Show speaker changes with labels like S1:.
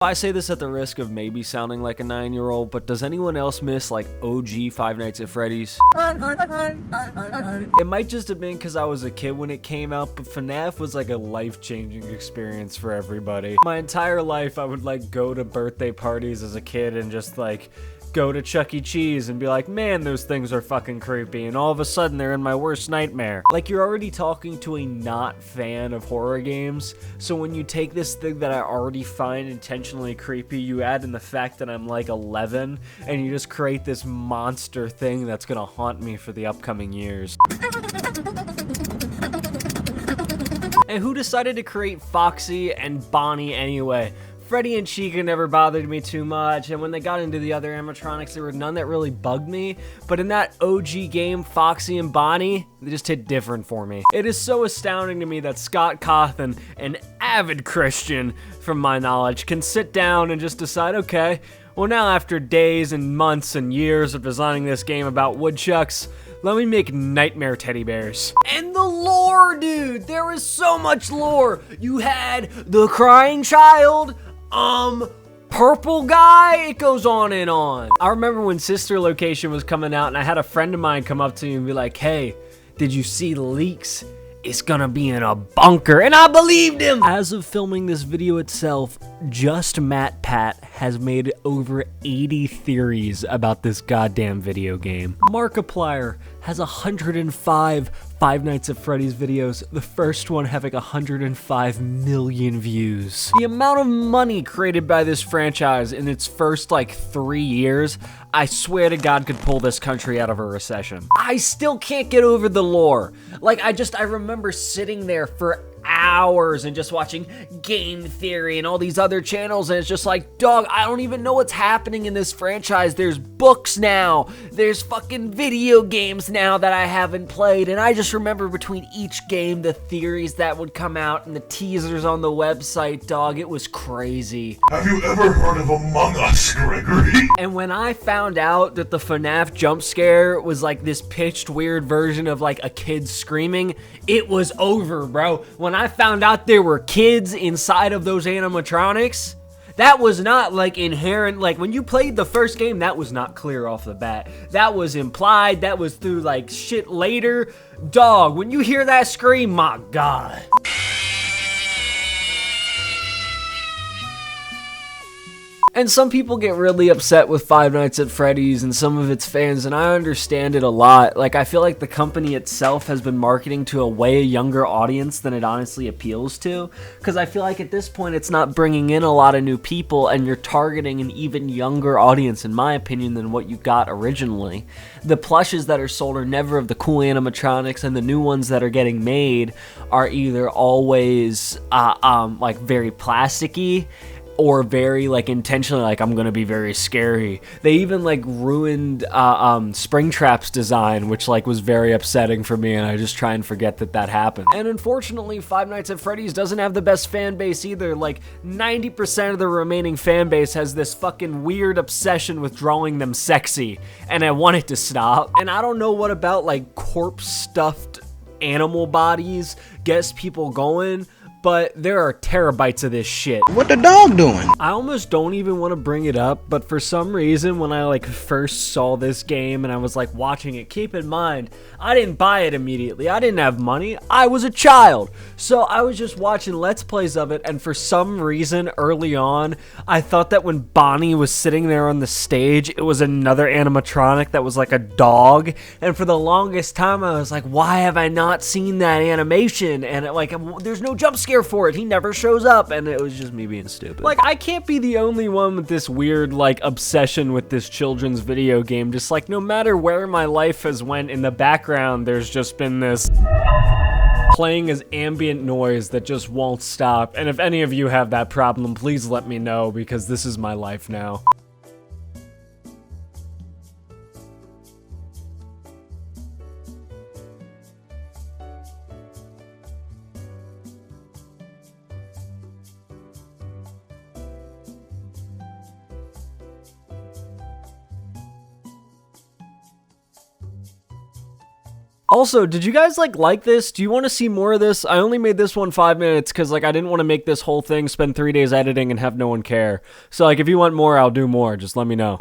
S1: I say this at the risk of maybe sounding like a 9-year-old, but does anyone else miss like OG Five Nights at Freddy's? It might just have been because I was a kid when it came out, but FNAF was like a life-changing experience for everybody. My entire life I would like go to birthday parties as a kid and just like go to Chuck E. Cheese and be like, man, those things are fucking creepy, and all of a sudden they're in my worst nightmare. Like, you're already talking to a not fan of horror games, so when you take this thing that I already find intentionally creepy, you add in the fact that I'm like 11, and you just create this monster thing that's gonna haunt me for the upcoming years. And who decided to create Foxy and Bonnie anyway? Freddy and Chica never bothered me too much, and when they got into the other animatronics, there were none that really bugged me, but in that OG game, Foxy and Bonnie, they just hit different for me. It is so astounding to me that Scott Cawthon, an avid Christian from my knowledge, can sit down and just decide, okay, well now after days and months and years of designing this game about woodchucks, let me make nightmare teddy bears. And the lore, dude! There is so much lore! You had the crying child, purple guy, it goes on and on. I remember when Sister Location was coming out and I had a friend of mine come up to me and be like, hey, did you see the leaks? It's gonna be in a bunker, and I believed him! As of filming this video itself, just MatPat has made over 80 theories about this goddamn video game. Markiplier has 105 Five Nights at Freddy's videos, the first one having 105 million views. The amount of money created by this franchise in its first like 3 years, I swear to God could pull this country out of a recession. I still can't get over the lore. Like, I remember sitting there for hours and just watching Game Theory and all these other channels, and it's just like, dog, I don't even know what's happening in this franchise. There's books now, there's fucking video games now that I haven't played, and I just remember between each game the theories that would come out and the teasers on the website, dog, it was crazy.
S2: Have you ever heard of Among Us, Gregory?
S1: And when I found out that the FNAF jump scare was like this pitched weird version of like a kid screaming, it was over, bro. When I found out there were kids inside of those animatronics, that was not like inherent. Like when you played the first game, that was not clear off the bat. That was implied. That was through like shit later. Dog, when you hear that scream, my God. And some people get really upset with Five Nights at Freddy's and some of its fans, and I understand it a lot. Like, I feel like the company itself has been marketing to a way younger audience than it honestly appeals to, because I feel like at this point it's not bringing in a lot of new people, and you're targeting an even younger audience, in my opinion, than what you got originally. The plushes that are sold are never of the cool animatronics, and the new ones that are getting made are either always like very plasticky, or very like intentionally like, I'm gonna be very scary. They even like ruined Springtrap's design, which like was very upsetting for me, and I just try and forget that that happened. And unfortunately, Five Nights at Freddy's doesn't have the best fan base either. Like 90% of the remaining fan base has this fucking weird obsession with drawing them sexy, and I want it to stop. And I don't know what about like corpse stuffed animal bodies gets people going, but there are terabytes of this shit.
S3: What the dog doing?
S1: I almost don't even want to bring it up, but for some reason when I like first saw this game and I was like watching it, keep in mind, I didn't buy it immediately. I didn't have money. I was a child. So I was just watching Let's Plays of it, and for some reason early on, I thought that when Bonnie was sitting there on the stage, it was another animatronic that was like a dog. And for the longest time I was like, why have I not seen that animation? And like, there's no jump scare for it. He never shows up, and it was just me being stupid. Like, I can't be the only one with this weird like obsession with this children's video game. Just like, no matter where my life has went, in the background there's just been this playing as ambient noise that just won't stop. And if any of you have that problem, please let me know, because this is my life now. Also, did you guys like this? Do you want to see more of this? I only made this one 5 minutes because I didn't want to make this whole thing, spend 3 days editing and have no one care. So if you want more, I'll do more. Just let me know.